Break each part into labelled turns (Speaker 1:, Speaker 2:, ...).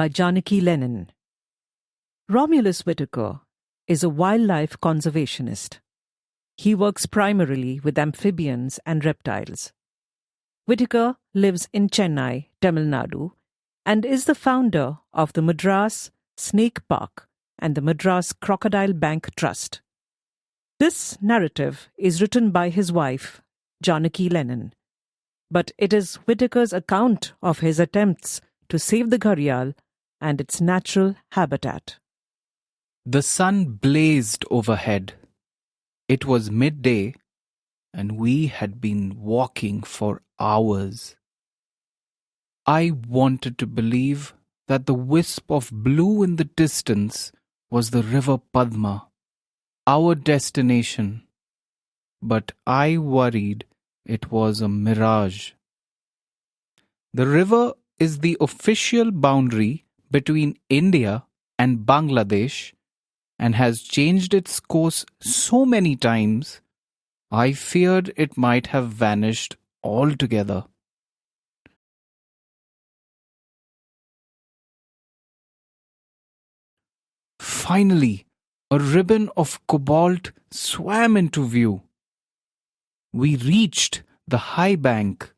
Speaker 1: by Janaki Lenin. Romulus Whitaker is a wildlife conservationist. He works primarily with amphibians and reptiles. Whitaker lives in Chennai, Tamil Nadu, and is the founder of the Madras Snake Park and the Madras Crocodile Bank Trust. This narrative is written by his wife, Janaki Lenin, but it is Whitaker's account of his attempts to save the gharial and its natural habitat.
Speaker 2: The sun blazed overhead. It was midday, and we had been walking for hours. I wanted to believe that the wisp of blue in the distance was the river Padma, our destination, but I worried it was a mirage. The river is the official boundary between India and Bangladesh and has changed its course so many times, I feared it might have vanished altogether. Finally, a ribbon of cobalt swam into view. We reached the high bank,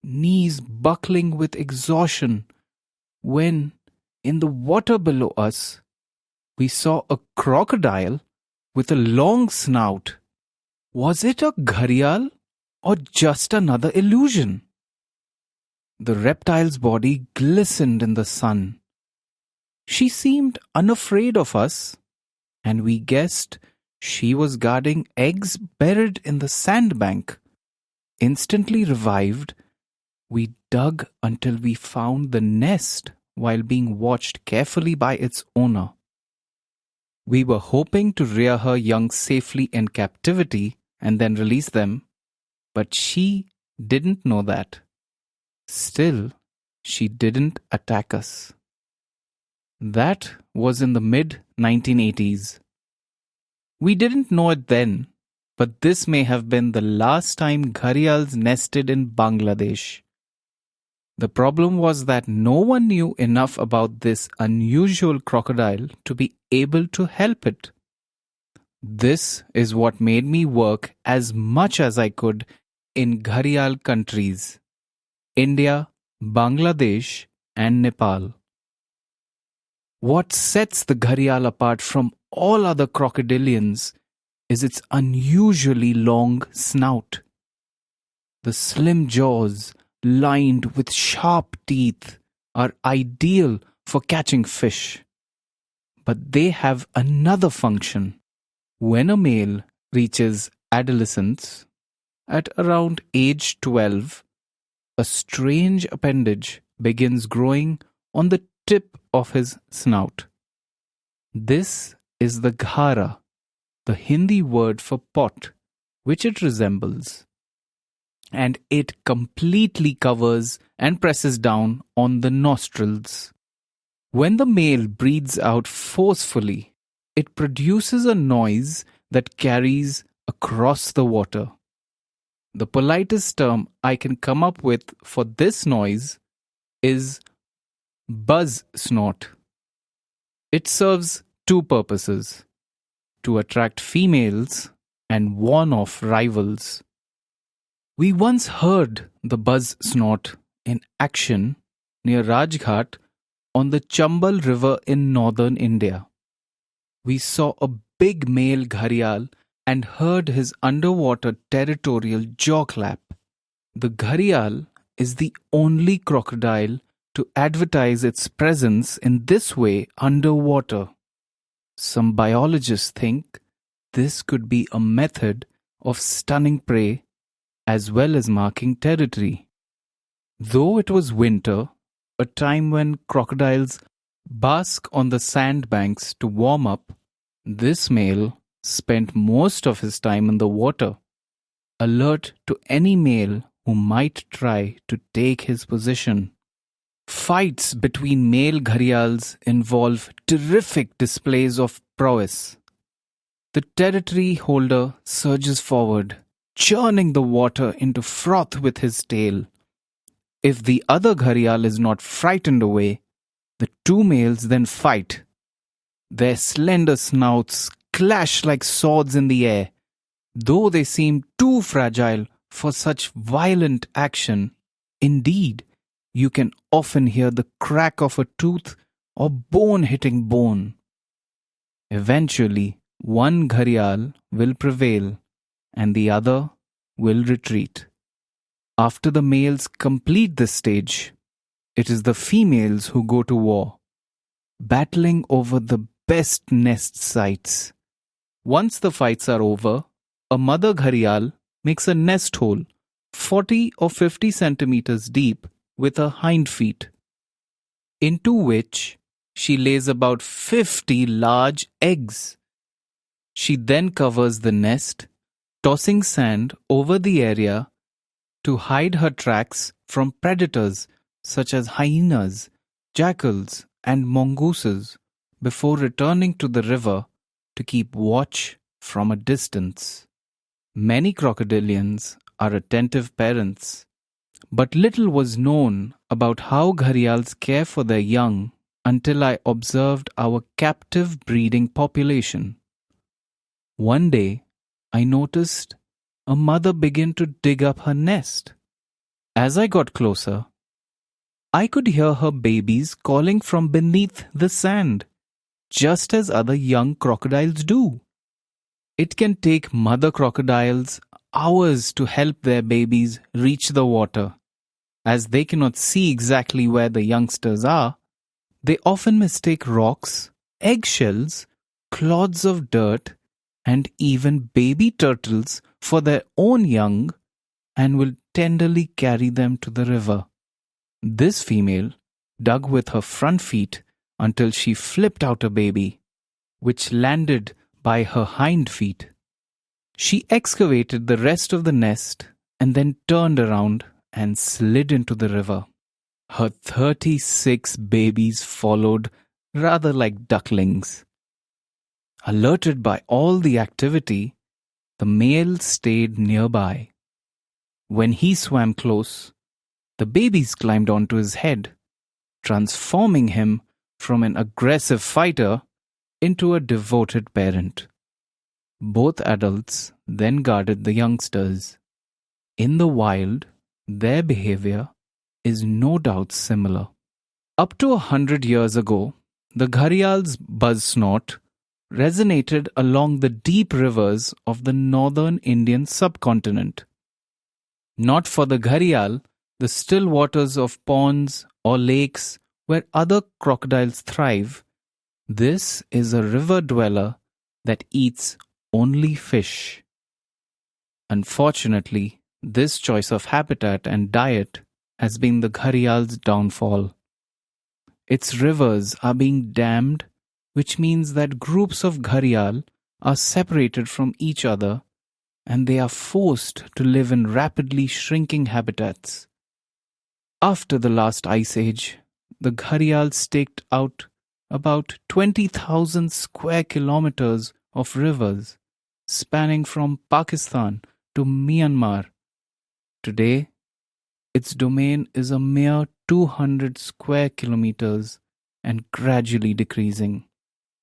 Speaker 2: knees buckling with exhaustion, when, in the water below us, we saw a crocodile with a long snout. Was it a gharial or just another illusion? The reptile's body glistened in the sun. She seemed unafraid of us, and we guessed she was guarding eggs buried in the sandbank. Instantly revived, we dug until we found the nest while being watched carefully by its owner. We were hoping to rear her young safely in captivity and then release them, but she didn't know that. Still, she didn't attack us. That was in the mid-1980s. We didn't know it then, but this may have been the last time gharials nested in Bangladesh. The problem was that no one knew enough about this unusual crocodile to be able to help it. This is what made me work as much as I could in gharial countries: India, Bangladesh, and Nepal. What sets the gharial apart from all other crocodilians is its unusually long snout. The slim jaws, lined with sharp teeth, are ideal for catching fish. But they have another function. When a male reaches adolescence, at around age 12, a strange appendage begins growing on the tip of his snout. This is the ghara, the Hindi word for pot, which it resembles, and it completely covers and presses down on the nostrils. When the male breathes out forcefully, it produces a noise that carries across the water. The politest term I can come up with for this noise is buzz snort. It serves two purposes: to attract females and warn off rivals. We once heard the buzz snort in action near Rajghat on the Chambal River in northern India. We saw a big male gharial and heard his underwater territorial jaw clap. The gharial is the only crocodile to advertise its presence in this way underwater. Some biologists think this could be a method of stunning prey as well as marking territory. Though it was winter, a time when crocodiles bask on the sandbanks to warm up, this male spent most of his time in the water, alert to any male who might try to take his position. Fights between male gharials involve terrific displays of prowess. The territory holder surges forward, churning the water into froth with his tail. If the other gharial is not frightened away, The two males then fight. Their slender snouts clash like swords in the air. Though they seem too fragile for such violent action, indeed, you can often hear the crack of a tooth or bone hitting bone. Eventually, one Gharial will prevail and the other will retreat. After the males complete this stage, it is the females who go to war, battling over the best nest sites. Once the fights are over, a mother Gharial makes a nest hole 40 or 50 centimeters deep with her hind feet, into which she lays about 50 large eggs. She then covers the nest, tossing sand over the area to hide her tracks from predators such as hyenas, jackals, and mongooses before returning to the river to keep watch from a distance. Many crocodilians are attentive parents, but little was known about how Gharials care for their young until I observed our captive breeding population. One day, I noticed a mother begin to dig up her nest. As I got closer, I could hear her babies calling from beneath the sand, just as other young crocodiles do. It can take mother crocodiles hours to help their babies reach the water. As they cannot see exactly where the youngsters are, they often mistake rocks, eggshells, clods of dirt, and even baby turtles for their own young and will tenderly carry them to the river. This female dug with her front feet until she flipped out a baby, which landed by her hind feet. She excavated the rest of the nest and then turned around and slid into the river. Her 36 babies followed, rather like ducklings. Alerted by all the activity, the male stayed nearby. When he swam close, the babies climbed onto his head, transforming him from an aggressive fighter into a devoted parent. Both adults then guarded the youngsters. In the wild, their behavior is no doubt similar. Up to 100 years ago, the Gharial's buzz snort resonated along the deep rivers of the northern Indian subcontinent. Not for the Gharial, the still waters of ponds or lakes where other crocodiles thrive, this is a river dweller that eats only fish. Unfortunately, this choice of habitat and diet has been the Gharial's downfall. Its rivers are being dammed, which means that groups of Gharial are separated from each other and they are forced to live in rapidly shrinking habitats. After the last ice age, the Gharial staked out about 20,000 square kilometers of rivers spanning from Pakistan to Myanmar. Today, its domain is a mere 200 square kilometers and gradually decreasing.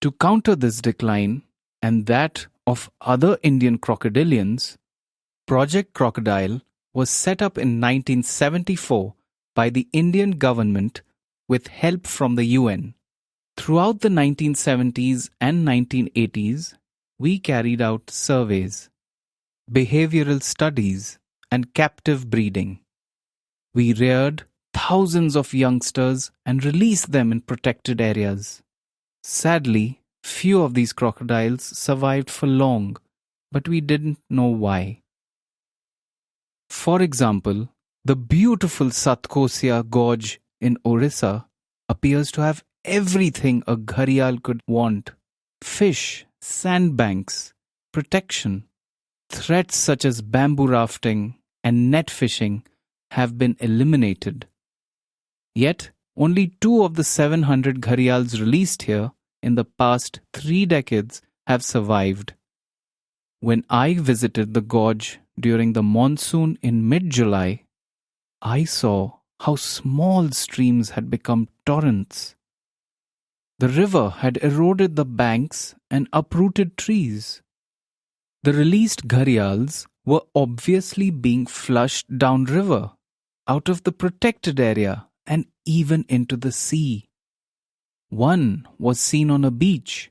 Speaker 2: To counter this decline and that of other Indian crocodilians, Project Crocodile was set up in 1974 by the Indian government with help from the UN. Throughout the 1970s and 1980s, we carried out surveys, behavioral studies, and captive breeding. We reared thousands of youngsters and released them in protected areas. Sadly, few of these crocodiles survived for long, but we didn't know why. For example, the beautiful Satkosia Gorge in Orissa appears to have everything a Gharial could want: fish, sandbanks, protection. Threats such as bamboo rafting and net fishing have been eliminated. Yet, only 2 of the 700 Gharials released here in the past 3 decades have survived. When I visited the gorge during the monsoon in mid-July, I saw how small streams had become torrents. The river had eroded the banks and uprooted trees. The released gharials were obviously being flushed downriver, out of the protected area and even into the sea. One was seen on a beach,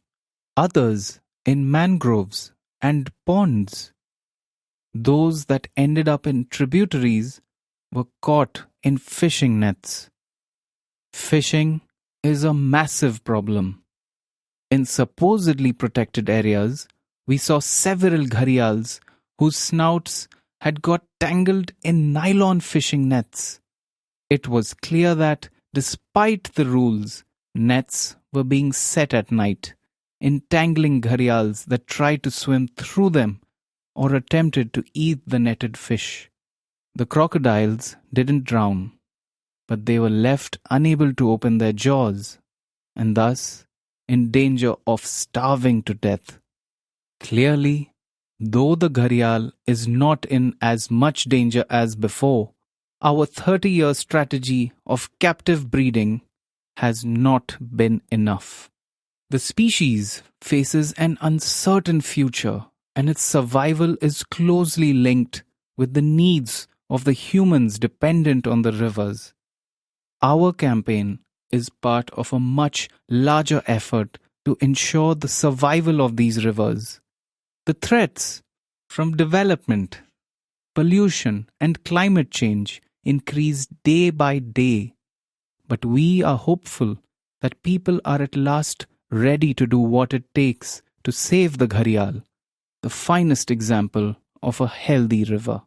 Speaker 2: others in mangroves and ponds. Those that ended up in tributaries were caught in fishing nets. Fishing is a massive problem. In supposedly protected areas, we saw several gharials whose snouts had got tangled in nylon fishing nets. It was clear that, despite the rules, nets were being set at night, entangling gharials that tried to swim through them or attempted to eat the netted fish. The crocodiles didn't drown, but they were left unable to open their jaws, and thus in danger of starving to death. Clearly, though the gharial is not in as much danger as before, our 30-year strategy of captive breeding has not been enough. The species faces an uncertain future, and its survival is closely linked with the needs of the humans dependent on the rivers. Our campaign is part of a much larger effort to ensure the survival of these rivers. The threats from development, pollution, and climate change increase day by day, but we are hopeful that people are at last ready to do what it takes to save the gharial, the finest example of a healthy river.